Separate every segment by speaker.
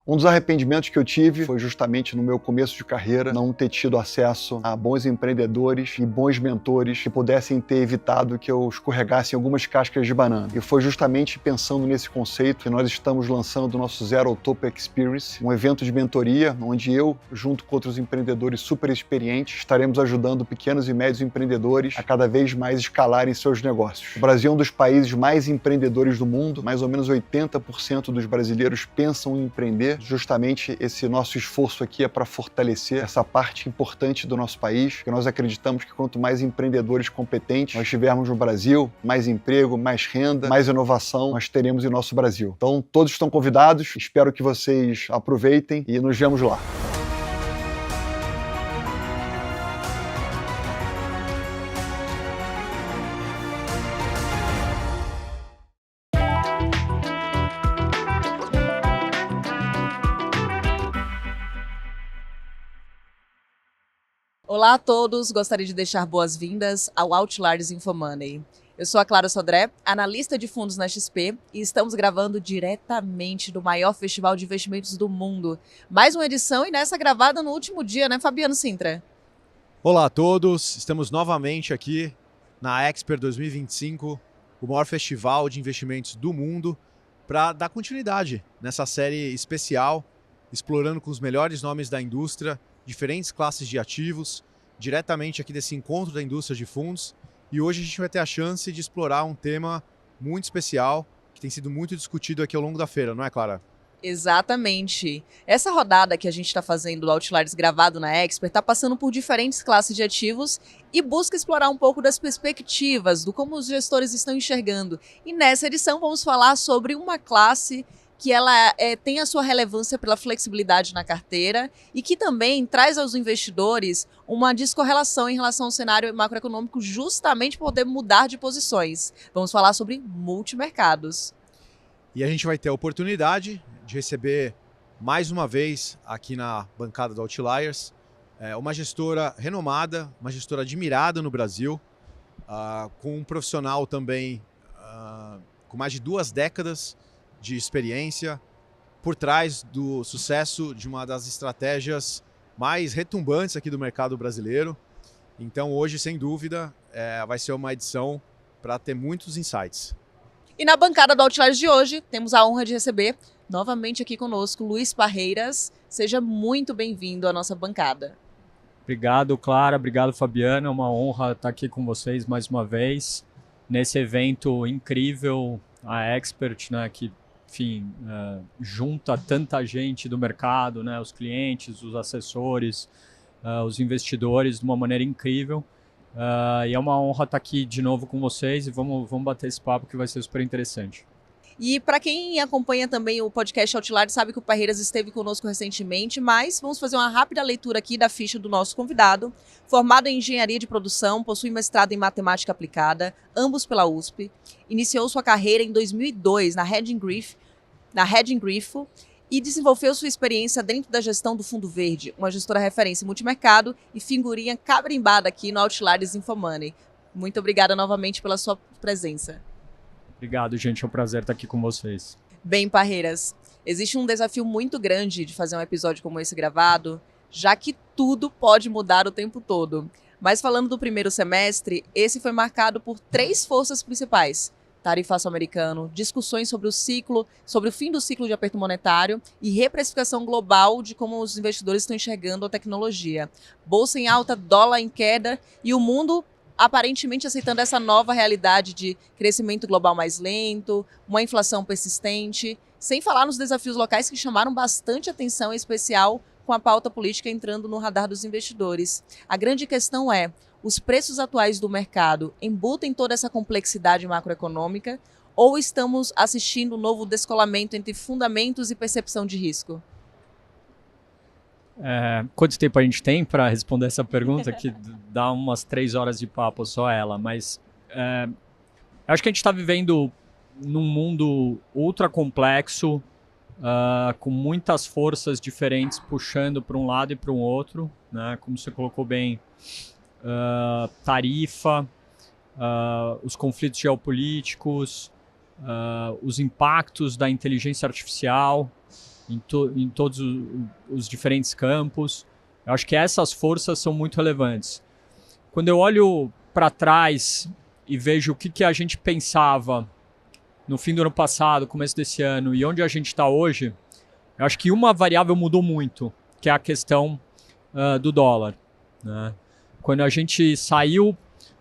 Speaker 1: Um dos arrependimentos que eu tive foi justamente no meu começo de carreira não ter tido acesso a bons empreendedores e bons mentores que pudessem ter evitado que eu escorregasse em algumas cascas de banana. E foi justamente pensando nesse conceito que nós estamos lançando o nosso Zero ao Topo Experience, um evento de mentoria onde eu, junto com outros empreendedores super experientes, estaremos ajudando pequenos e médios empreendedores a cada vez mais escalarem seus negócios. O Brasil é um dos países mais empreendedores do mundo, mais ou menos 80% dos brasileiros pensam em empreender. Justamente esse nosso esforço aqui é para fortalecer essa parte importante do nosso país, porque nós acreditamos que quanto mais empreendedores competentes nós tivermos no Brasil, mais emprego, mais renda, mais inovação nós teremos em nosso Brasil. Então todos estão convidados, espero que vocês aproveitem e nos vemos lá.
Speaker 2: Olá a todos, gostaria de deixar boas-vindas ao Outliers InfoMoney. Eu sou a Clara Sodré, analista de fundos na XP, e estamos gravando diretamente do maior festival de investimentos do mundo. Mais uma edição e nessa gravada no último dia, né, Fabiano Sintra?
Speaker 3: Olá a todos, estamos novamente aqui na Expert 2025, o maior festival de investimentos do mundo, para dar continuidade nessa série especial, explorando com os melhores nomes da indústria, diferentes classes de ativos, diretamente aqui desse encontro da indústria de fundos. E hoje a gente vai ter a chance de explorar um tema muito especial, que tem sido muito discutido aqui ao longo da feira, não é, Clara?
Speaker 2: Exatamente. Essa rodada que a gente está fazendo do Outliers gravado na Expert está passando por diferentes classes de ativos e busca explorar um pouco das perspectivas, do como os gestores estão enxergando. E nessa edição vamos falar sobre uma classe que ela tem a sua relevância pela flexibilidade na carteira e que também traz aos investidores uma descorrelação em relação ao cenário macroeconômico, justamente por poder mudar de posições. Vamos falar sobre multimercados.
Speaker 3: E a gente vai ter a oportunidade de receber mais uma vez aqui na bancada do Outliers uma gestora renomada, uma gestora admirada no Brasil, com um profissional também com mais de 2 décadas de experiência por trás do sucesso de uma das estratégias mais retumbantes aqui do mercado brasileiro. Então hoje, sem dúvida, vai ser uma edição para ter muitos insights.
Speaker 2: E na bancada do Outliers de hoje, temos a honra de receber novamente aqui conosco Luiz Parreiras. Seja muito bem-vindo à nossa bancada.
Speaker 4: Obrigado, Clara. Obrigado, Fabiano. É uma honra estar aqui com vocês mais uma vez nesse evento incrível, a Expert, né, que enfim, junta tanta gente do mercado, né, os clientes, os assessores, os investidores de uma maneira incrível. E é uma honra estar aqui de novo com vocês e vamos bater esse papo que vai ser super interessante.
Speaker 2: E para quem acompanha também o podcast Outliers sabe que o Parreiras esteve conosco recentemente, mas vamos fazer uma rápida leitura aqui da ficha do nosso convidado. Formado em Engenharia de Produção, possui mestrado em Matemática Aplicada, ambos pela USP. Iniciou sua carreira em 2002 na Hedging Grifo e desenvolveu sua experiência dentro da gestão do Fundo Verde, uma gestora referência em multimercado e figurinha cabrimbada aqui no Outliers InfoMoney. Muito obrigada novamente pela sua presença.
Speaker 4: Obrigado, gente. É um prazer estar aqui com vocês.
Speaker 2: Bem, Parreiras, existe um desafio muito grande de fazer um episódio como esse gravado, já que tudo pode mudar o tempo todo. Mas falando do primeiro semestre, esse foi marcado por 3 forças principais: tarifaço americano, discussões sobre o fim do ciclo de aperto monetário e reprecificação global de como os investidores estão enxergando a tecnologia. Bolsa em alta, dólar em queda e o mundo aparentemente aceitando essa nova realidade de crescimento global mais lento, uma inflação persistente, sem falar nos desafios locais que chamaram bastante atenção, em especial com a pauta política entrando no radar dos investidores. A grande questão é: os preços atuais do mercado embutem toda essa complexidade macroeconômica ou estamos assistindo um novo descolamento entre fundamentos e percepção de risco?
Speaker 4: Quanto tempo a gente tem para responder essa pergunta? Que dá umas 3 horas de papo só ela, mas acho que a gente está vivendo num mundo ultra complexo, com muitas forças diferentes puxando para um lado e para o outro, né? Como você colocou bem, tarifa, os conflitos geopolíticos, os impactos da inteligência artificial, em todos os diferentes campos. Eu acho que essas forças são muito relevantes. Quando eu olho para trás e vejo o que a gente pensava no fim do ano passado, começo desse ano, e onde a gente está hoje, eu acho que uma variável mudou muito, que é a questão do dólar, né? Quando a gente saiu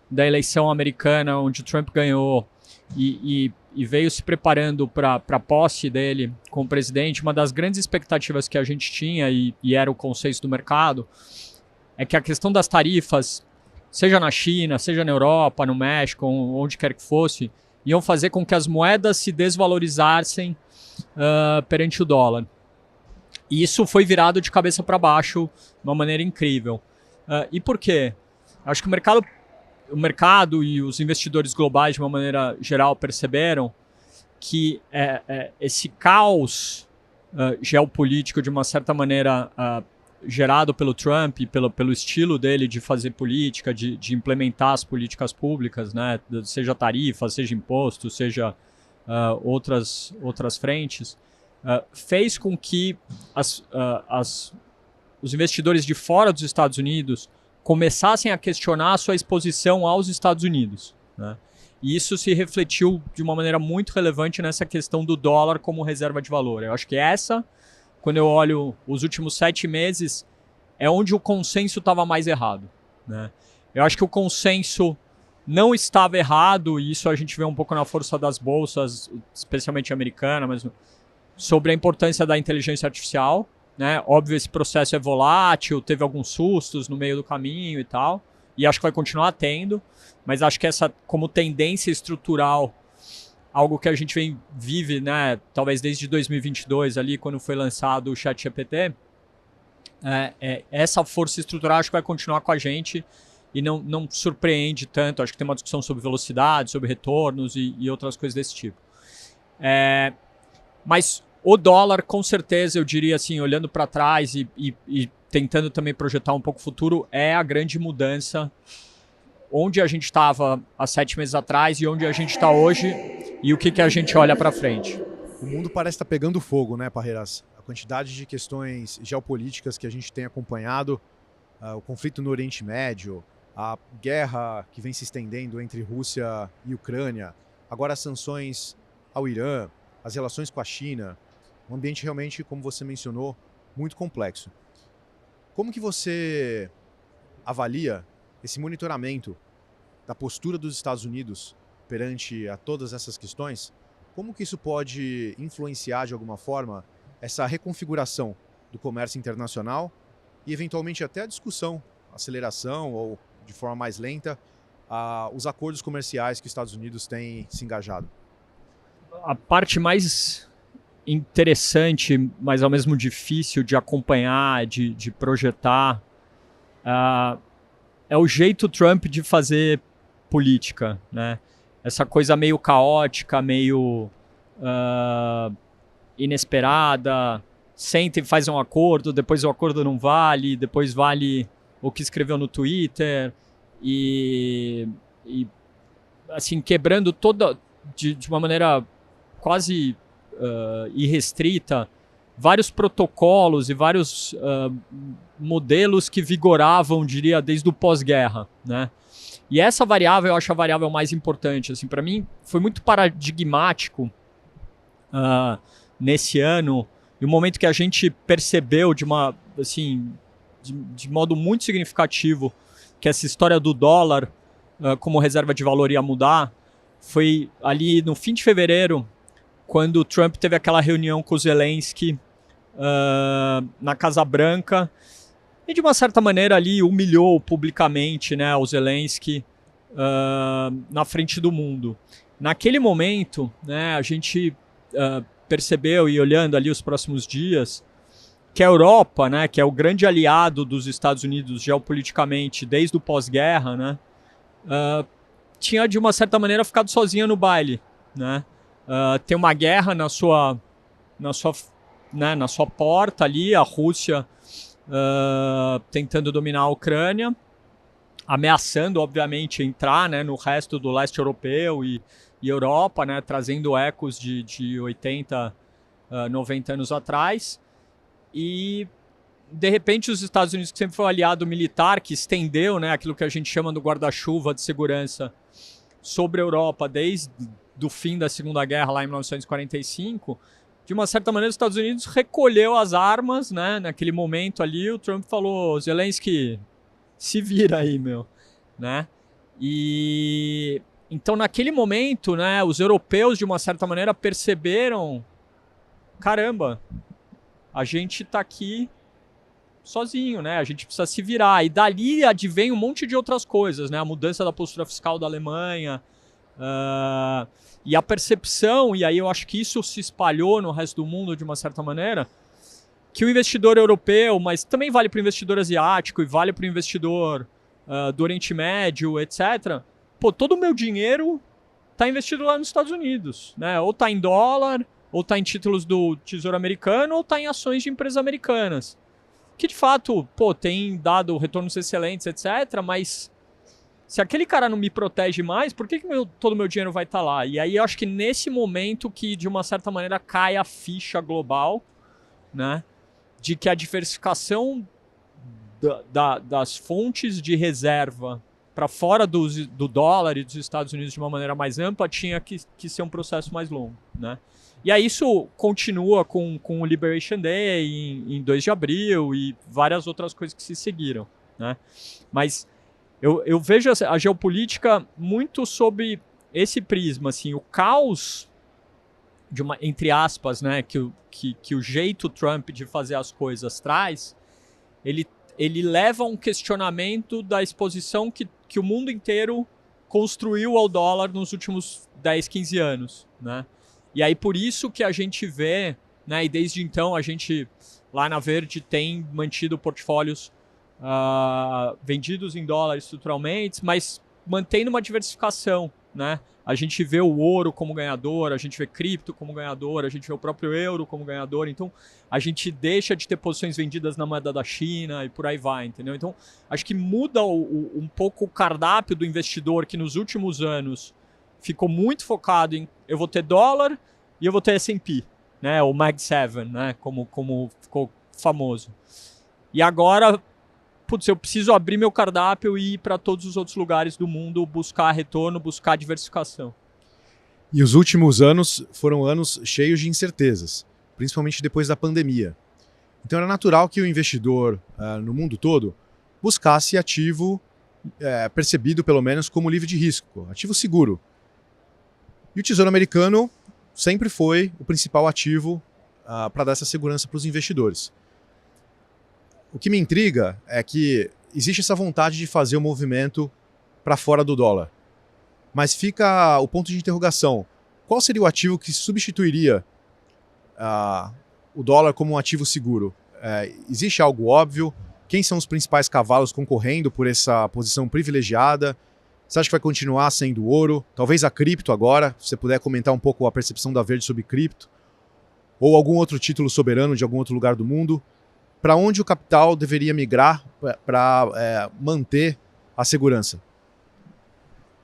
Speaker 4: da eleição americana, onde o Trump ganhou, e veio se preparando para a posse dele como presidente, uma das grandes expectativas que a gente tinha, e era o consenso do mercado, é que a questão das tarifas, seja na China, seja na Europa, no México, onde quer que fosse, iam fazer com que as moedas se desvalorizassem perante o dólar. E isso foi virado de cabeça para baixo de uma maneira incrível. E por quê? Acho que o mercado e os investidores globais, de uma maneira geral, perceberam que esse caos geopolítico, de uma certa maneira, gerado pelo Trump, pelo estilo dele de fazer política, de implementar as políticas públicas, né, seja tarifas, seja impostos, seja outras frentes, fez com que os investidores de fora dos Estados Unidos começassem a questionar a sua exposição aos Estados Unidos, né? E isso se refletiu de uma maneira muito relevante nessa questão do dólar como reserva de valor. Eu acho que quando eu olho os últimos 7 meses, é onde o consenso estava mais errado, né? Eu acho que o consenso não estava errado, e isso a gente vê um pouco na força das bolsas, especialmente americana, mas sobre a importância da inteligência artificial, né? Óbvio, esse processo é volátil, teve alguns sustos no meio do caminho e tal, e acho que vai continuar tendo, mas acho que essa, como tendência estrutural, algo que a gente vive, né, talvez desde 2022, ali, quando foi lançado o ChatGPT, essa força estrutural acho que vai continuar com a gente e não surpreende tanto. Acho que tem uma discussão sobre velocidade, sobre retornos e outras coisas desse tipo. Mas o dólar, com certeza, eu diria assim, olhando para trás e tentando também projetar um pouco o futuro, é a grande mudança onde a gente estava há 7 meses atrás e onde a gente está hoje e o que a gente olha para frente.
Speaker 3: O mundo parece estar pegando fogo, né, Parreiras? A quantidade de questões geopolíticas que a gente tem acompanhado, o conflito no Oriente Médio, a guerra que vem se estendendo entre Rússia e Ucrânia, agora as sanções ao Irã, as relações com a China, um ambiente realmente, como você mencionou, muito complexo. Como que você avalia esse monitoramento da postura dos Estados Unidos perante a todas essas questões? Como que isso pode influenciar de alguma forma essa reconfiguração do comércio internacional e eventualmente até a discussão, aceleração ou de forma mais lenta, os acordos comerciais que os Estados Unidos têm se engajado?
Speaker 4: A parte mais interessante, mas ao mesmo difícil de acompanhar, de projetar, é o jeito Trump de fazer política, né? Essa coisa meio caótica, meio inesperada, senta e faz um acordo, depois o acordo não vale, depois vale o que escreveu no Twitter, e assim, quebrando toda, de uma maneira quase irrestrita, vários protocolos e vários modelos que vigoravam, diria, desde o pós-guerra, né? E essa variável, eu acho a variável mais importante. Assim, para mim, foi muito paradigmático nesse ano, e o momento que a gente percebeu de modo muito significativo que essa história do dólar como reserva de valor ia mudar, foi ali no fim de fevereiro, quando o Trump teve aquela reunião com o Zelensky na Casa Branca, e de uma certa maneira ali humilhou publicamente, né, o Zelensky na frente do mundo. Naquele momento, né, a gente percebeu, e olhando ali os próximos dias, que a Europa, né, que é o grande aliado dos Estados Unidos geopoliticamente desde o pós-guerra, né, tinha de uma certa maneira ficado sozinha no baile, né? Tem uma guerra na sua porta ali, a Rússia tentando dominar a Ucrânia, ameaçando, obviamente, entrar, né, no resto do leste europeu e Europa, né, trazendo ecos de 80 90 anos atrás. E, de repente, os Estados Unidos, que sempre foi um aliado militar, que estendeu, né, aquilo que a gente chama do guarda-chuva de segurança sobre a Europa desde o fim da Segunda Guerra, lá em 1945, de uma certa maneira, os Estados Unidos recolheu as armas, né, naquele momento ali. O Trump falou: Zelensky, se vira aí, meu. Né? E então, naquele momento, né, os europeus, de uma certa maneira, perceberam: caramba, a gente tá aqui sozinho, né? A gente precisa se virar. E dali advém um monte de outras coisas, né? A mudança da postura fiscal da Alemanha, e a percepção, e aí eu acho que isso se espalhou no resto do mundo de uma certa maneira, que o investidor europeu, mas também vale para o investidor asiático e vale para o investidor do Oriente Médio, etc. Pô, todo o meu dinheiro está investido lá nos Estados Unidos, né? Ou está em dólar, ou está em títulos do Tesouro Americano, ou está em ações de empresas americanas. Que de fato, pô, tem dado retornos excelentes, etc. Mas se aquele cara não me protege mais, por que todo o meu dinheiro vai estar lá? E aí eu acho que nesse momento que, de uma certa maneira, cai a ficha global, né? De que a diversificação das fontes de reserva para fora do dólar e dos Estados Unidos de uma maneira mais ampla tinha que ser um processo mais longo, né? E aí isso continua com o Liberation Day em 2 de abril e várias outras coisas que se seguiram, né? Mas eu vejo a geopolítica muito sob esse prisma, assim, o caos, entre aspas, né, que o jeito Trump de fazer as coisas traz, ele leva a um questionamento da exposição que o mundo inteiro construiu ao dólar nos últimos 10, 15 anos, né? E aí por isso que a gente vê, né, e desde então a gente lá na Verde tem mantido portfólios vendidos em dólar estruturalmente, mas mantendo uma diversificação, né? A gente vê o ouro como ganhador, a gente vê cripto como ganhador, a gente vê o próprio euro como ganhador. Então, a gente deixa de ter posições vendidas na moeda da China e por aí vai, entendeu? Então, acho que muda um pouco o cardápio do investidor que nos últimos anos ficou muito focado em eu vou ter dólar e eu vou ter S&P, né? O Mag 7, né? Como ficou famoso. E agora, putz, eu preciso abrir meu cardápio e ir para todos os outros lugares do mundo buscar retorno, buscar diversificação.
Speaker 3: E os últimos anos foram anos cheios de incertezas, principalmente depois da pandemia. Então era natural que o investidor no mundo todo buscasse ativo percebido pelo menos como livre de risco, ativo seguro. E o Tesouro Americano sempre foi o principal ativo para dar essa segurança para os investidores. O que me intriga é que existe essa vontade de fazer o movimento para fora do dólar. Mas fica o ponto de interrogação. Qual seria o ativo que substituiria o dólar como um ativo seguro? Existe algo óbvio? Quem são os principais cavalos concorrendo por essa posição privilegiada? Você acha que vai continuar sendo o ouro? Talvez a cripto agora, se você puder comentar um pouco a percepção da Verde sobre cripto. Ou algum outro título soberano de algum outro lugar do mundo. Para onde o capital deveria migrar para manter a segurança?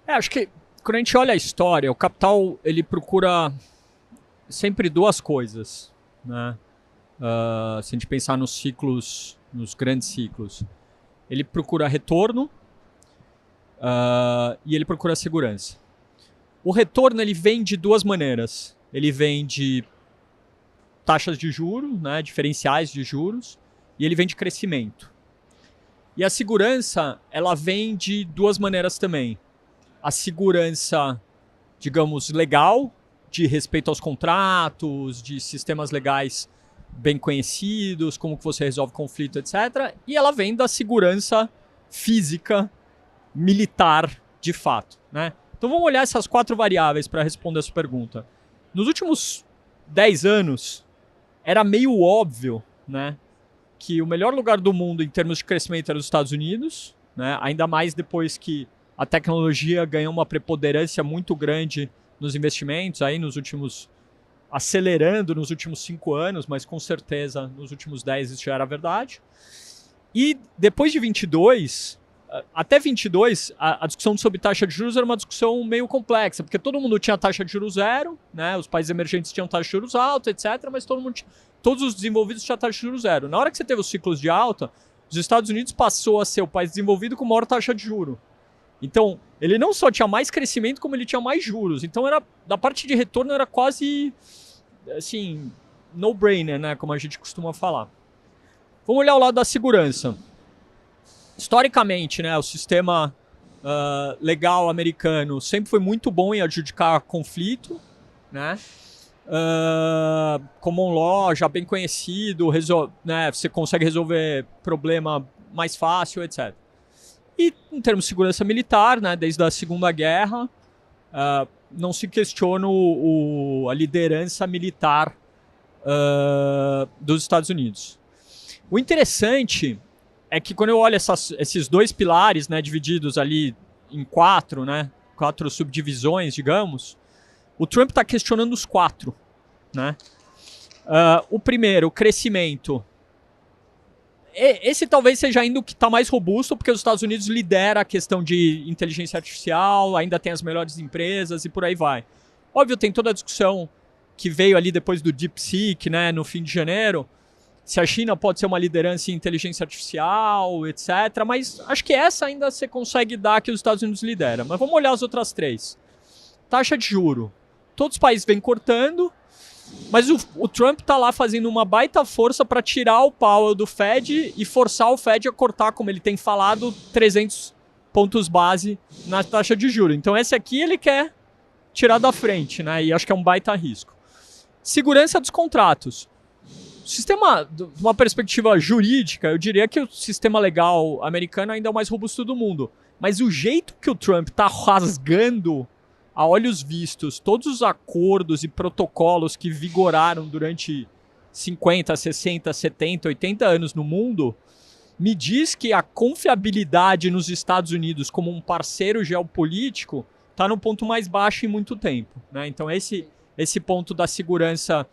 Speaker 4: Acho que quando a gente olha a história, o capital ele procura sempre duas coisas, né? Se a gente pensar nos ciclos, nos grandes ciclos, ele procura retorno e ele procura segurança. O retorno ele vem de duas maneiras. Ele vem de taxas de juros, né, diferenciais de juros, e ele vem de crescimento. E a segurança, ela vem de duas maneiras também. A segurança, digamos, legal, de respeito aos contratos, de sistemas legais bem conhecidos, como que você resolve conflito, etc. E ela vem da segurança física, militar, de fato, né? Então vamos olhar essas 4 variáveis para responder essa pergunta. Nos últimos 10 anos, era meio óbvio, né, que o melhor lugar do mundo em termos de crescimento era os Estados Unidos, né? Ainda mais depois que a tecnologia ganhou uma preponderância muito grande nos investimentos, aí acelerando nos últimos 5 anos, mas com certeza nos últimos 10 isso já era verdade. E depois de 22, até 22, a discussão sobre taxa de juros era uma discussão meio complexa, porque todo mundo tinha taxa de juros zero, né? Os países emergentes tinham taxa de juros alta, etc., mas todos os desenvolvidos tinham taxa de juros zero. Na hora que você teve os ciclos de alta, os Estados Unidos passou a ser o país desenvolvido com maior taxa de juros. Então, ele não só tinha mais crescimento, como ele tinha mais juros. Então, da parte de retorno, era quase, assim, no-brainer, né? Como a gente costuma falar. Vamos olhar o lado da segurança. Historicamente, né, o sistema legal americano sempre foi muito bom em adjudicar conflito, né? Common law, já bem conhecido, né, você consegue resolver problema mais fácil, etc. E em termos de segurança militar, né, desde a Segunda Guerra, não se questiona a liderança militar dos Estados Unidos. O interessante é que quando eu olho esses dois pilares, né, divididos ali em quatro subdivisões, digamos, o Trump está questionando os quatro, né? O primeiro, o crescimento. Esse talvez seja ainda o que está mais robusto, porque os Estados Unidos lidera a questão de inteligência artificial, ainda tem as melhores empresas e por aí vai. Óbvio, tem toda a discussão que veio ali depois do DeepSeek, né, no fim de janeiro, se a China pode ser uma liderança em inteligência artificial, etc. Mas acho que essa ainda você consegue dar que os Estados Unidos lidera. Mas vamos olhar as outras três. Taxa de juro. Todos os países vêm cortando, mas o Trump está lá fazendo uma baita força para tirar o Powell do Fed e forçar o Fed a cortar, como ele tem falado, 300 pontos base na taxa de juro. Então esse aqui ele quer tirar da frente, né? E acho que é um baita risco. Segurança dos contratos. Sistema, de uma perspectiva jurídica, eu diria que o sistema legal americano ainda é o mais robusto do mundo. Mas o jeito que o Trump está rasgando a olhos vistos todos os acordos e protocolos que vigoraram durante 50, 60, 70, 80 anos no mundo, me diz que a confiabilidade nos Estados Unidos como um parceiro geopolítico está no ponto mais baixo em muito tempo, né? Então esse ponto da segurança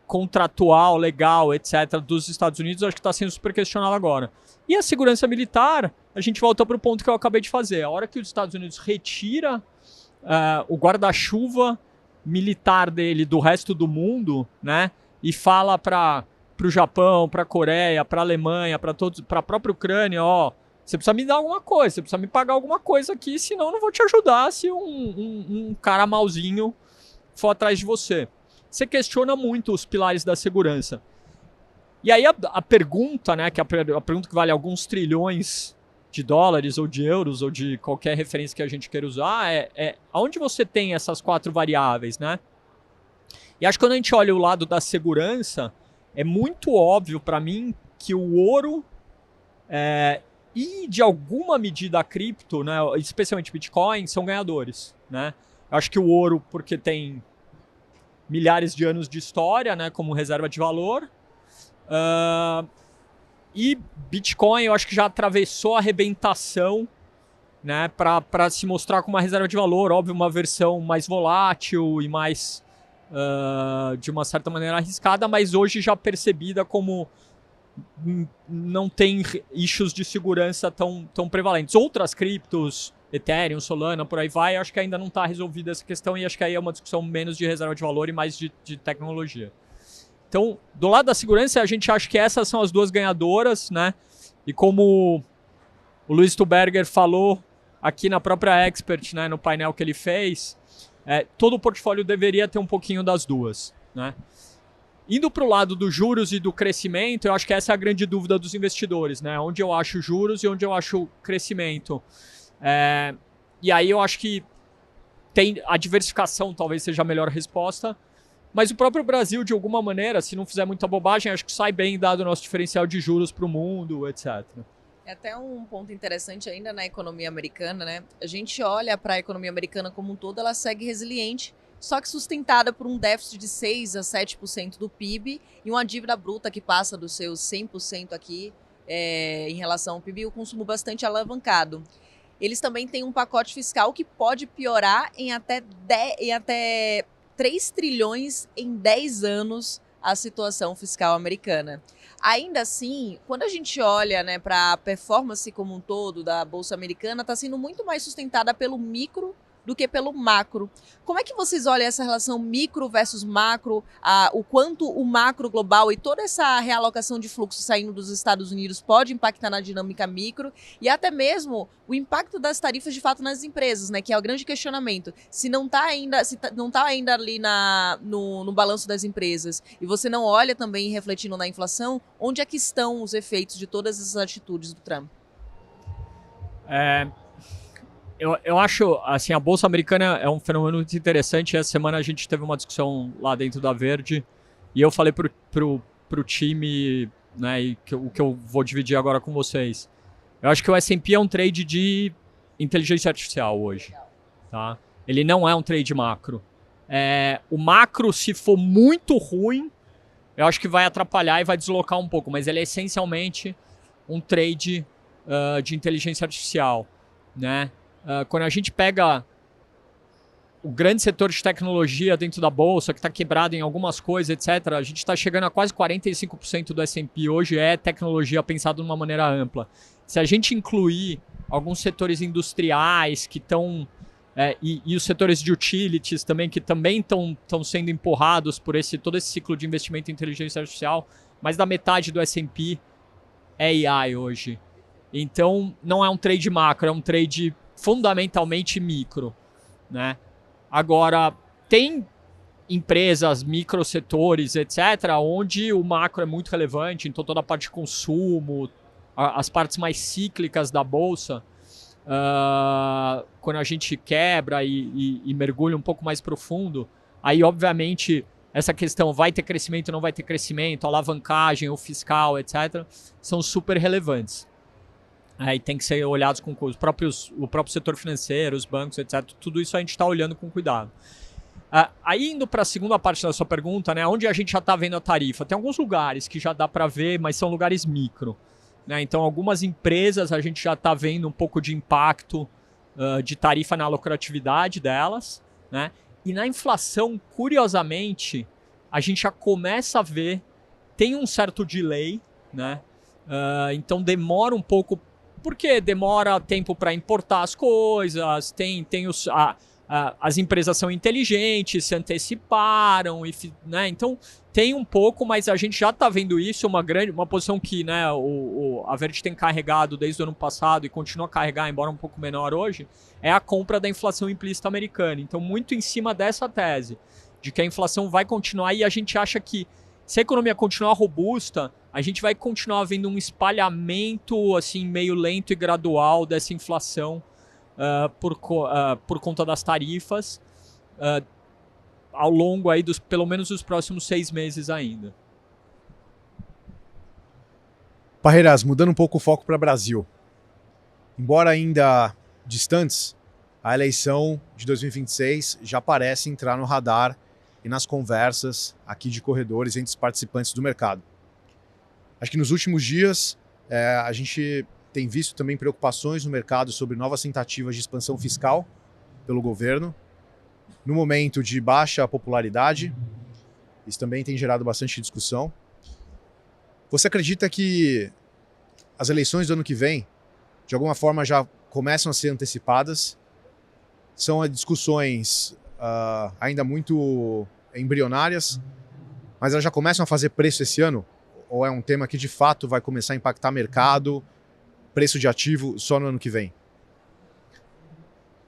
Speaker 4: contratual, legal, etc., dos Estados Unidos, acho que está sendo super questionado agora. E a segurança militar, a gente volta para o ponto que eu acabei de fazer. A hora que os Estados Unidos retira o guarda-chuva militar dele do resto do mundo, né, e fala para o Japão, para a Coreia, para a Alemanha, para a própria Ucrânia, ó, você precisa me dar alguma coisa, você precisa me pagar alguma coisa aqui, senão eu não vou te ajudar se um cara malzinho for atrás de você. Você questiona muito os pilares da segurança. E aí a pergunta, né, que a pergunta que vale alguns trilhões de dólares ou de euros ou de qualquer referência que a gente queira usar é aonde você tem essas quatro variáveis, né? E acho que quando a gente olha o lado da segurança, é muito óbvio para mim que o ouro e de alguma medida a cripto, né, especialmente Bitcoin, são ganhadores, né? Acho que o ouro porque tem milhares de anos de história, né, como reserva de valor. E Bitcoin, eu acho que já atravessou a arrebentação, né, para se mostrar como uma reserva de valor. Óbvio, uma versão mais volátil e mais, de uma certa maneira, arriscada, mas hoje já percebida como não tem issues de segurança tão prevalentes. Outras criptos, Ethereum, Solana, por aí vai, acho que ainda não está resolvida essa questão e acho que aí é uma discussão menos de reserva de valor e mais de tecnologia. Então, do lado da segurança, a gente acha que essas são as duas ganhadoras, né? E como o Luiz Stuberger falou aqui na própria Expert, né, no painel que ele fez, todo o portfólio deveria ter um pouquinho das duas, né? Indo para o lado dos juros e do crescimento, eu acho que essa é a grande dúvida dos investidores, né? Onde eu acho juros e onde eu acho crescimento. E aí eu acho que a diversificação talvez seja a melhor resposta, mas o próprio Brasil, de alguma maneira, se não fizer muita bobagem, acho que sai bem dado o nosso diferencial de juros para o mundo, etc.
Speaker 2: É até um ponto interessante ainda na economia americana, né? A gente olha para a economia americana como um todo, ela segue resiliente, só que sustentada por um déficit de 6 a 7% do PIB e uma dívida bruta que passa dos seus 100% aqui em relação ao PIB e o consumo bastante alavancado. Eles também têm um pacote fiscal que pode piorar em até 3 trilhões em 10 anos a situação fiscal americana. Ainda assim, quando a gente olha, né, para a performance como um todo da Bolsa Americana, está sendo muito mais sustentada pelo micro do que pelo macro. Como é que vocês olham essa relação micro versus macro, o quanto o macro global e toda essa realocação de fluxo saindo dos Estados Unidos pode impactar na dinâmica micro e até mesmo o impacto das tarifas de fato nas empresas, né, que é o grande questionamento. Se não está ainda ali no balanço das empresas e você não olha também refletindo na inflação, onde é que estão os efeitos de todas essas atitudes do Trump?
Speaker 4: Eu acho, assim, a Bolsa Americana é um fenômeno muito interessante. Essa semana a gente teve uma discussão lá dentro da Verde e eu falei pro time, né, e o que eu vou dividir agora com vocês. Eu acho que o S&P é um trade de inteligência artificial hoje, tá? Ele não é um trade macro. O macro, se for muito ruim, eu acho que vai atrapalhar e vai deslocar um pouco, mas ele é essencialmente um trade de inteligência artificial, né? Quando a gente pega o grande setor de tecnologia dentro da Bolsa, que está quebrado em algumas coisas, etc., a gente está chegando a quase 45% do S&P hoje é tecnologia pensado de uma maneira ampla. Se a gente incluir alguns setores industriais que estão... e os setores de utilities também, que também estão sendo empurrados por todo esse ciclo de investimento em inteligência artificial, mais da metade do S&P é AI hoje. Então, não é um trade macro, é um trade fundamentalmente micro, né? Agora, tem empresas, microsetores, etc., onde o macro é muito relevante, então toda a parte de consumo, as partes mais cíclicas da Bolsa, quando a gente quebra e mergulha um pouco mais profundo, aí, obviamente, essa questão vai ter crescimento, não vai ter crescimento, alavancagem, o fiscal, etc., são super relevantes. E tem que ser olhados com o próprio setor financeiro, os bancos, etc. Tudo isso a gente está olhando com cuidado. Aí indo para a segunda parte da sua pergunta, né, onde a gente já está vendo a tarifa, tem alguns lugares que já dá para ver, mas são lugares micro, né? Então algumas empresas a gente já está vendo um pouco de impacto de tarifa na lucratividade delas, né? E na inflação, curiosamente, a gente já começa a ver, tem um certo delay, né? Então demora um pouco. Porque demora tempo para importar as coisas, as empresas são inteligentes, se anteciparam, né? Então tem um pouco, mas a gente já está vendo isso, uma posição que, né, a Verde tem carregado desde o ano passado e continua a carregar, embora um pouco menor hoje, é a compra da inflação implícita americana. Então muito em cima dessa tese, de que a inflação vai continuar e a gente acha que se a economia continuar robusta, a gente vai continuar vendo um espalhamento assim, meio lento e gradual dessa inflação por conta das tarifas ao longo aí pelo menos dos próximos 6 meses ainda.
Speaker 3: Parreiras, mudando um pouco o foco para o Brasil. Embora ainda distantes, a eleição de 2026 já parece entrar no radar e nas conversas aqui de corredores entre os participantes do mercado. Acho que nos últimos dias a gente tem visto também preocupações no mercado sobre novas tentativas de expansão fiscal pelo governo. No momento de baixa popularidade, isso também tem gerado bastante discussão. Você acredita que as eleições do ano que vem, de alguma forma, já começam a ser antecipadas? São discussões ainda muito embrionárias, mas elas já começam a fazer preço esse ano? Ou é um tema que de fato vai começar a impactar mercado, preço de ativo só no ano que vem?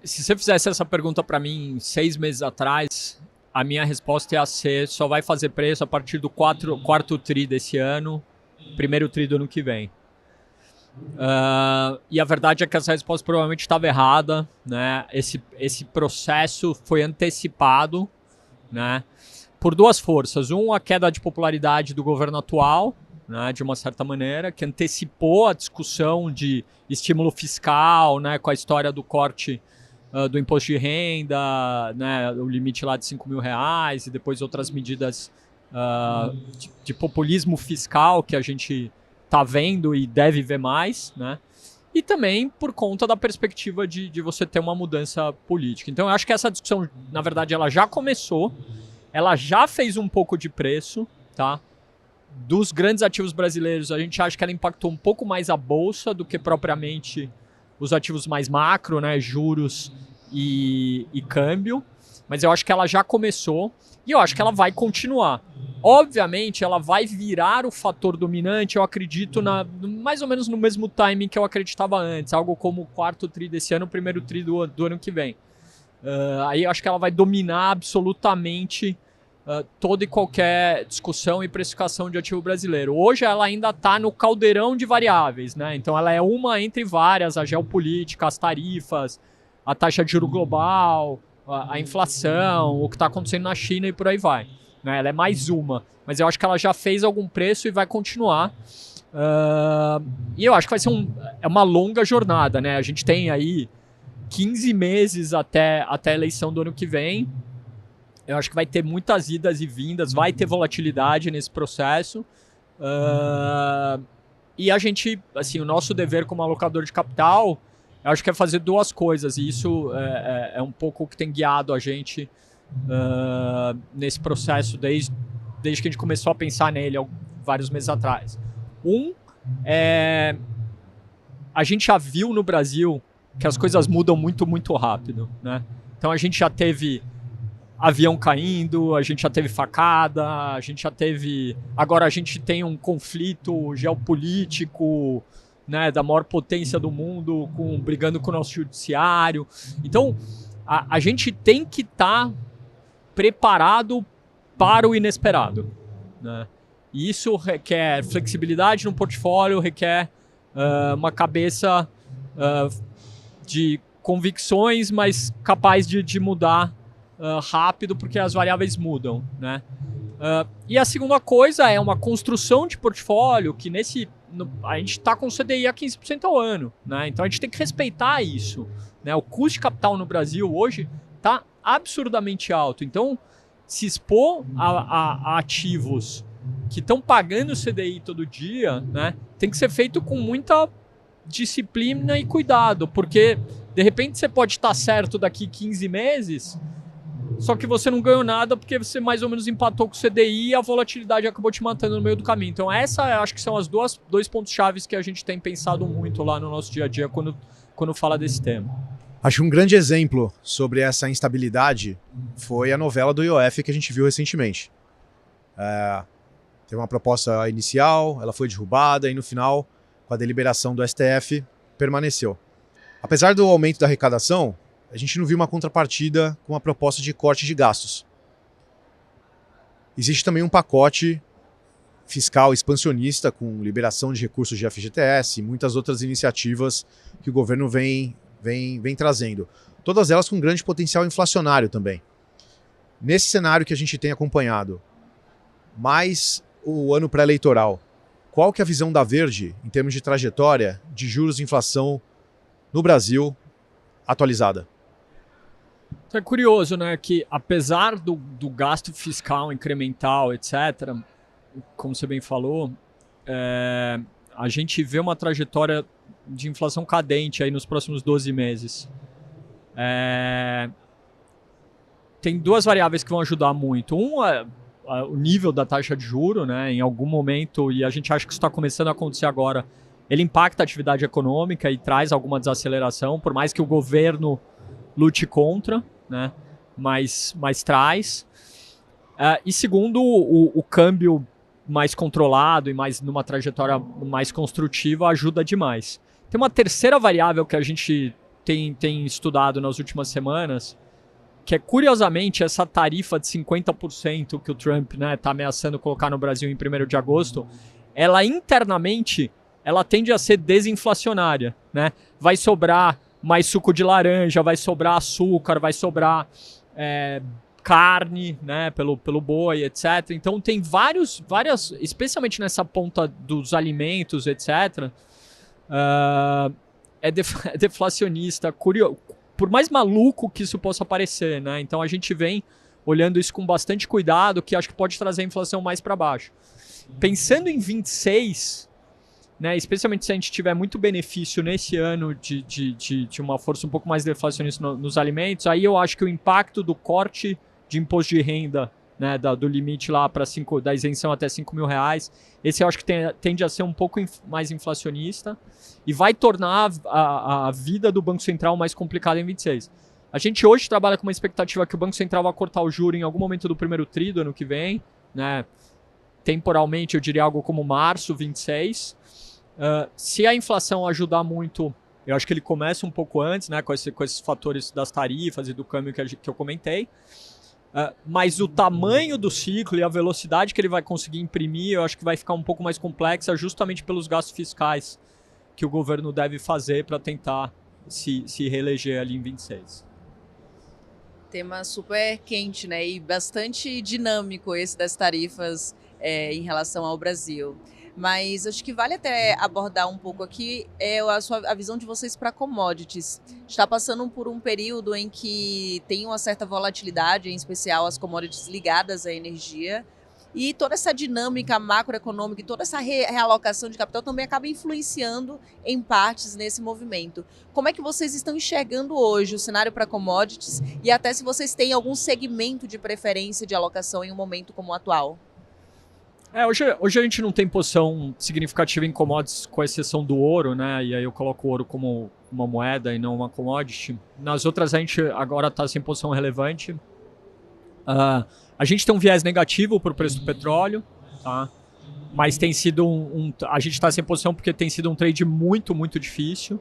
Speaker 4: Se você fizesse essa pergunta para mim 6 meses atrás, a minha resposta ia ser: só vai fazer preço a partir do quarto tri desse ano, primeiro tri do ano que vem. E a verdade é que essa resposta provavelmente estava errada, né? Esse processo foi antecipado, né, por duas forças. A queda de popularidade do governo atual, né, de uma certa maneira, que antecipou a discussão de estímulo fiscal, né, com a história do corte do imposto de renda, né, o limite lá de R$5.000 e depois outras medidas de populismo fiscal que a gente está vendo e deve ver mais, né? E também por conta da perspectiva de você ter uma mudança política. Então eu acho que essa discussão, na verdade, ela já começou, ela já fez um pouco de preço, tá? Dos grandes ativos brasileiros, a gente acha que ela impactou um pouco mais a bolsa do que propriamente os ativos mais macro, né? Juros e câmbio. Mas eu acho que ela já começou e eu acho que ela vai continuar. Obviamente, ela vai virar o fator dominante, eu acredito, mais ou menos no mesmo timing que eu acreditava antes. Algo como o quarto tri desse ano, o primeiro tri do ano que vem. Aí eu acho que ela vai dominar absolutamente toda e qualquer discussão e precificação de ativo brasileiro. Hoje ela ainda está no caldeirão de variáveis, né? Então ela é uma entre várias, a geopolítica, as tarifas, a taxa de juros global, a inflação, o que está acontecendo na China e por aí vai. Né? Ela é mais uma, mas eu acho que ela já fez algum preço e vai continuar. E eu acho que vai ser uma longa jornada, né? A gente tem aí 15 meses até a eleição do ano que vem. Eu acho que vai ter muitas idas e vindas, vai ter volatilidade nesse processo. E a gente, assim, o nosso dever como alocador de capital, eu acho que é fazer duas coisas, e isso é um pouco o que tem guiado a gente nesse processo desde que a gente começou a pensar nele há vários meses atrás. A gente já viu no Brasil que as coisas mudam muito, muito rápido, né? Então a gente já teve avião caindo, a gente já teve facada, a gente já teve... Agora a gente tem um conflito geopolítico, né, da maior potência do mundo, brigando com o nosso judiciário. Então, a gente tem que estar preparado para o inesperado, né? E isso requer flexibilidade no portfólio, requer uma cabeça de convicções, mas capaz de mudar rápido, porque as variáveis mudam, né? E a segunda coisa é uma construção de portfólio que a gente está com CDI a 15% ao ano, né? Então a gente tem que respeitar isso, né? O custo de capital no Brasil hoje está absurdamente alto. Então, se expor a ativos que estão pagando CDI todo dia, né, tem que ser feito com muita disciplina e cuidado, porque de repente você pode estar certo daqui 15 meses, só que você não ganhou nada porque você mais ou menos empatou com o CDI e a volatilidade acabou te matando no meio do caminho. Então essa eu acho que são as dois pontos chaves que a gente tem pensado muito lá no nosso dia a dia quando fala desse tema.
Speaker 3: Acho que um grande exemplo sobre essa instabilidade foi a novela do IOF que a gente viu recentemente. Teve uma proposta inicial, ela foi derrubada e no final, com a deliberação do STF, permaneceu. Apesar do aumento da arrecadação, a gente não viu uma contrapartida com a proposta de corte de gastos. Existe também um pacote fiscal expansionista com liberação de recursos de FGTS e muitas outras iniciativas que o governo vem trazendo. Todas elas com grande potencial inflacionário também. Nesse cenário que a gente tem acompanhado, mais o ano pré-eleitoral, qual que é a visão da Verde em termos de trajetória de juros e inflação no Brasil atualizada?
Speaker 4: Então é curioso, né, que apesar do gasto fiscal incremental, etc., como você bem falou, a gente vê uma trajetória de inflação cadente aí nos próximos 12 meses. Tem duas variáveis que vão ajudar muito. O nível da taxa de juro, né, em algum momento, e a gente acha que isso está começando a acontecer agora, ele impacta a atividade econômica e traz alguma desaceleração, por mais que o governo lute contra, né, mas traz. E segundo, o câmbio mais controlado e mais numa trajetória mais construtiva ajuda demais. Tem uma terceira variável que a gente tem estudado nas últimas semanas, que é, curiosamente, essa tarifa de 50% que o Trump, né, tá ameaçando colocar no Brasil em 1º de agosto, ela internamente ela tende a ser desinflacionária, né? Vai sobrar mais suco de laranja, vai sobrar açúcar, vai sobrar carne, né, pelo boi, etc. Então tem várias, especialmente nessa ponta dos alimentos, etc., é deflacionista, por mais maluco que isso possa parecer, né? Então a gente vem olhando isso com bastante cuidado, que acho que pode trazer a inflação mais para baixo. Pensando em 26, né, especialmente se a gente tiver muito benefício nesse ano de uma força um pouco mais deflacionista nos alimentos, aí eu acho que o impacto do corte de imposto de renda, né, do limite lá para da isenção até R$5.000. Esse eu acho que tende a ser um pouco mais inflacionista e vai tornar a vida do Banco Central mais complicada em 26. A gente hoje trabalha com uma expectativa que o Banco Central vai cortar o juro em algum momento do primeiro tri do ano que vem, né? Temporalmente eu diria algo como março 26. Se a inflação ajudar muito, eu acho que ele começa um pouco antes, né, com esses fatores das tarifas e do câmbio que eu comentei. Mas o tamanho do ciclo e a velocidade que ele vai conseguir imprimir, eu acho que vai ficar um pouco mais complexa justamente pelos gastos fiscais que o governo deve fazer para tentar se reeleger ali em 26.
Speaker 2: Tema super quente, né? E bastante dinâmico esse das tarifas em relação ao Brasil. Mas acho que vale até abordar um pouco aqui a visão de vocês para commodities. Está passando por um período em que tem uma certa volatilidade, em especial as commodities ligadas à energia, e toda essa dinâmica macroeconômica e toda essa realocação de capital também acaba influenciando em partes nesse movimento. Como é que vocês estão enxergando hoje o cenário para commodities e até se vocês têm algum segmento de preferência de alocação em um momento como o atual?
Speaker 4: Hoje a gente não tem posição significativa em commodities, com exceção do ouro, né? E aí eu coloco o ouro como uma moeda e não uma commodity. Nas outras a gente agora está sem posição relevante. A gente tem um viés negativo para o preço do petróleo, tá? Mas tem sido a gente está sem posição porque tem sido um trade muito, muito difícil.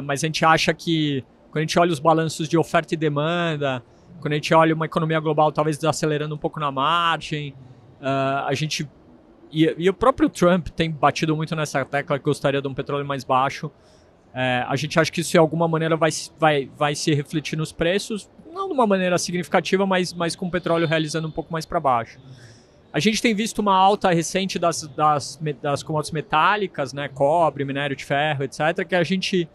Speaker 4: Mas a gente acha que quando a gente olha os balanços de oferta e demanda, quando a gente olha uma economia global talvez desacelerando um pouco na margem, a gente e o próprio Trump tem batido muito nessa tecla que gostaria de um petróleo mais baixo. A gente acha que isso de alguma maneira vai se refletir nos preços, não de uma maneira significativa, mas com o petróleo realizando um pouco mais para baixo. A gente tem visto uma alta recente das commodities metálicas, né, cobre, minério de ferro, etc., que a gente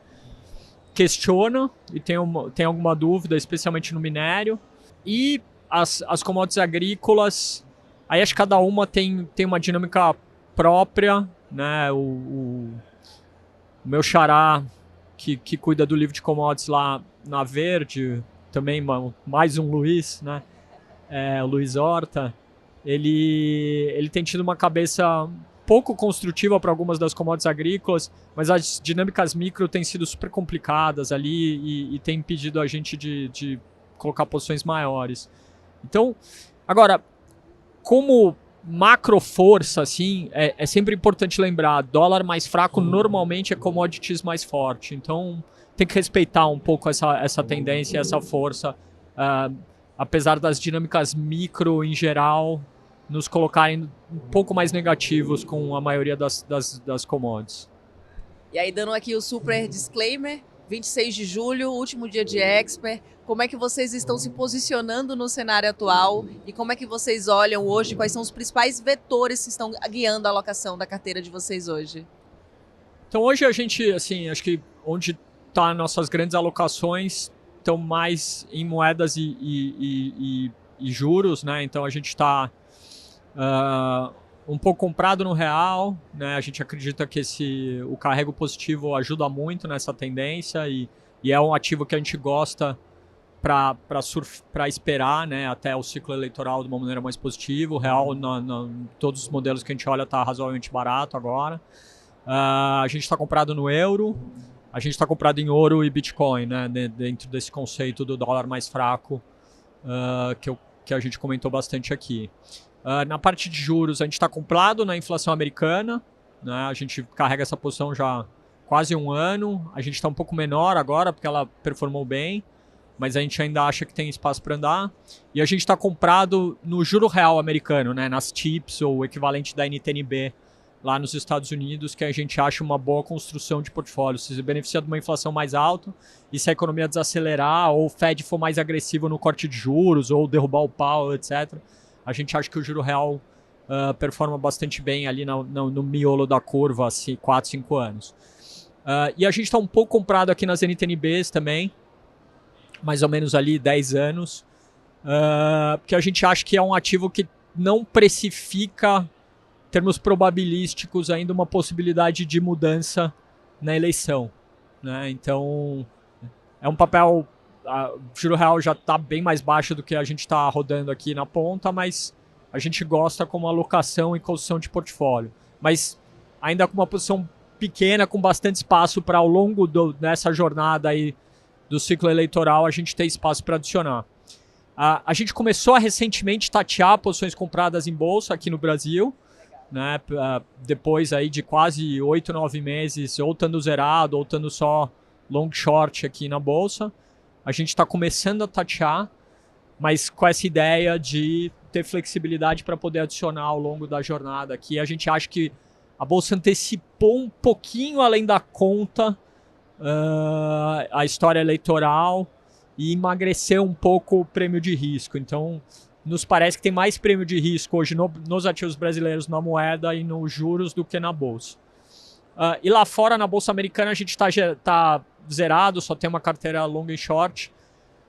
Speaker 4: questiona e tem alguma dúvida, especialmente no minério. E as commodities agrícolas, aí acho que cada uma tem uma dinâmica própria, né? O meu xará, que cuida do livro de commodities lá na Verde, também mais um Luiz, né? O Luiz Horta, ele tem tido uma cabeça pouco construtiva para algumas das commodities agrícolas, mas as dinâmicas micro têm sido super complicadas ali e tem impedido a gente de colocar posições maiores. Então, agora, como macro força, assim, é sempre importante lembrar, dólar mais fraco normalmente é commodities mais forte. Então, tem que respeitar um pouco essa tendência, essa força, apesar das dinâmicas micro em geral nos colocarem um pouco mais negativos com a maioria das commodities.
Speaker 2: E aí, dando aqui o super disclaimer, 26 de julho, último dia de Expert, como é que vocês estão se posicionando no cenário atual e como é que vocês olham hoje, quais são os principais vetores que estão guiando a alocação da carteira de vocês hoje?
Speaker 4: Então hoje a gente, assim, acho que onde tá nossas grandes alocações estão mais em moedas e juros, né? Então a gente está um pouco comprado no real, né? A gente acredita que o carrego positivo ajuda muito nessa tendência e é um ativo que a gente gosta para esperar, né, até o ciclo eleitoral de uma maneira mais positiva. O real, todos os modelos que a gente olha, está razoavelmente barato agora. A gente está comprado no euro, a gente está comprado em ouro e Bitcoin, né, dentro desse conceito do dólar mais fraco que a gente comentou bastante aqui. Na parte de juros, a gente está comprado na inflação americana, né, a gente carrega essa posição já há quase um ano. A gente está um pouco menor agora, porque ela performou bem, mas a gente ainda acha que tem espaço para andar. E a gente está comprado no juro real americano, né, nas TIPS, ou o equivalente da NTNB, lá nos Estados Unidos, que a gente acha uma boa construção de portfólio. Se beneficia de uma inflação mais alta, e se a economia desacelerar, ou o Fed for mais agressivo no corte de juros, ou derrubar o Powell, etc., a gente acha que o juro real performa bastante bem ali no miolo da curva, assim, 4, 5 anos. E a gente está um pouco comprado aqui nas NTNBs também, mais ou menos ali 10 anos, porque a gente acha que é um ativo que não precifica, em termos probabilísticos, ainda uma possibilidade de mudança na eleição, né? Então, é um papel o juro real já está bem mais baixo do que a gente está rodando aqui na ponta, mas a gente gosta como alocação e construção de portfólio. Mas ainda com uma posição pequena, com bastante espaço para ao longo dessa jornada aí do ciclo eleitoral, a gente tem espaço para adicionar. A gente começou a recentemente tatear posições compradas em bolsa aqui no Brasil, né? Depois aí de quase 8, 9 meses, ou estando zerado, ou estando só long short aqui na bolsa. A gente está começando a tatear, mas com essa ideia de ter flexibilidade para poder adicionar ao longo da jornada aqui. A gente acha que a bolsa antecipou um pouquinho além da conta a história eleitoral e emagreceu um pouco o prêmio de risco. Então, nos parece que tem mais prêmio de risco hoje nos ativos brasileiros, na moeda e nos juros do que na bolsa. E lá fora, na bolsa americana, a gente tá zerado, só tem uma carteira long e short.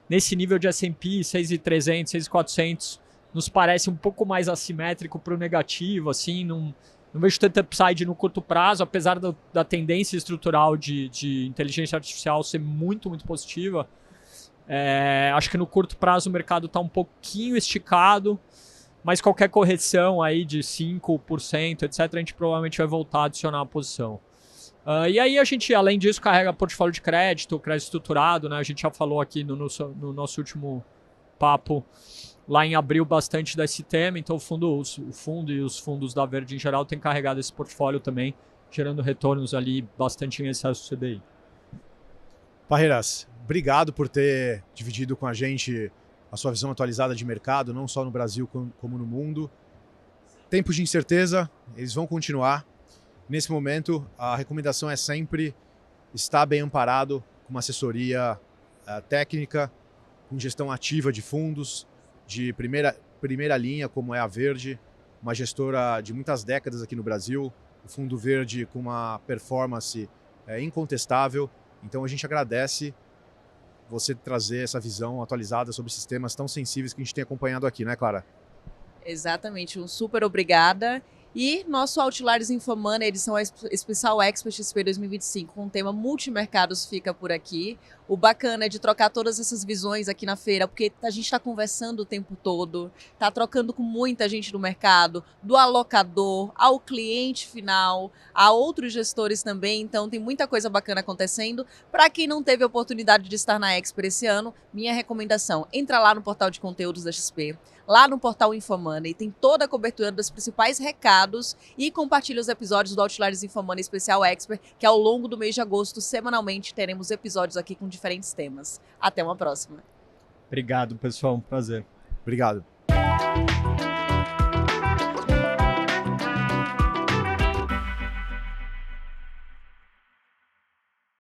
Speaker 4: Nesse nível de S&P, 6.300, 6.400, nos parece um pouco mais assimétrico para o negativo, assim, não vejo tanto upside no curto prazo, apesar da tendência estrutural de inteligência artificial ser muito, muito positiva. Acho que no curto prazo o mercado está um pouquinho esticado, mas qualquer correção aí de 5%, etc., a gente provavelmente vai voltar a adicionar a posição. E aí a gente, além disso, carrega portfólio de crédito estruturado, né? A gente já falou aqui no nosso último papo, lá em abril, bastante desse tema, então o fundo e os fundos da Verde em geral têm carregado esse portfólio também, gerando retornos ali bastante em excesso do CDI.
Speaker 3: Parreiras, obrigado por ter dividido com a gente a sua visão atualizada de mercado, não só no Brasil como no mundo. Tempos de incerteza, eles vão continuar. Nesse momento, a recomendação é sempre estar bem amparado com uma assessoria técnica, com gestão ativa de fundos, de primeira linha, como é a Verde, uma gestora de muitas décadas aqui no Brasil, o Fundo Verde com uma performance incontestável. Então a gente agradece você trazer essa visão atualizada sobre sistemas tão sensíveis que a gente tem acompanhado aqui, né, Clara?
Speaker 2: Exatamente, um super obrigada. E nosso Outliers Infomoney, edição especial Expert XP 2025, com o tema multimercados, fica por aqui. O bacana é de trocar todas essas visões aqui na feira, porque a gente está conversando o tempo todo, está trocando com muita gente do mercado, do alocador ao cliente final, a outros gestores também, então tem muita coisa bacana acontecendo. Para quem não teve a oportunidade de estar na Expert esse ano, minha recomendação, entra lá no portal de conteúdos da XP, lá no portal Infomoney, tem toda a cobertura dos principais recados e compartilha os episódios do Outliers Infomoney Especial Expert, que ao longo do mês de agosto, semanalmente, teremos episódios aqui com diferentes temas. Até uma próxima.
Speaker 4: Obrigado, pessoal. Um prazer.
Speaker 3: Obrigado.